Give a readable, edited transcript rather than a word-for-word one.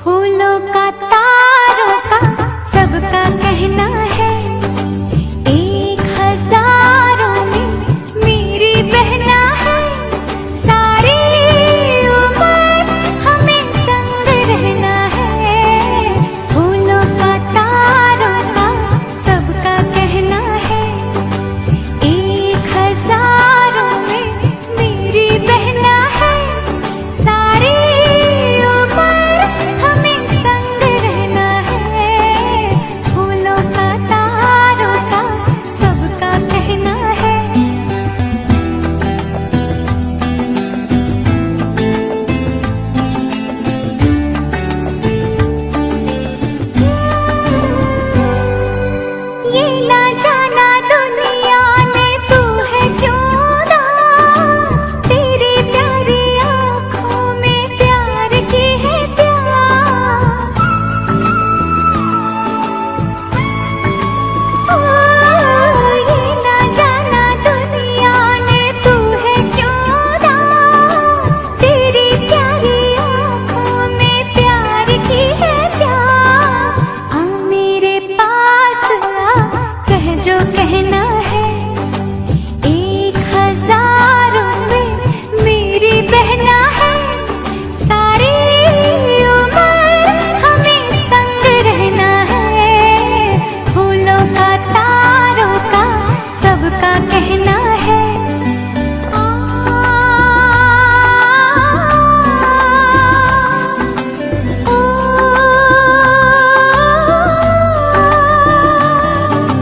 फूलों का तारों का सबका कहना है, एक हजारों में मेरी बहना है। सारी उम्र हमें संग रहना है। फूलों का तारों का सबका कहना है, एक हजारों में मेरी बहना है। सारी जो कहना है, एक हजारों में मेरी बहना है। सारी उम्र हमें संग रहना है। फूलों का तारों का सबका कहना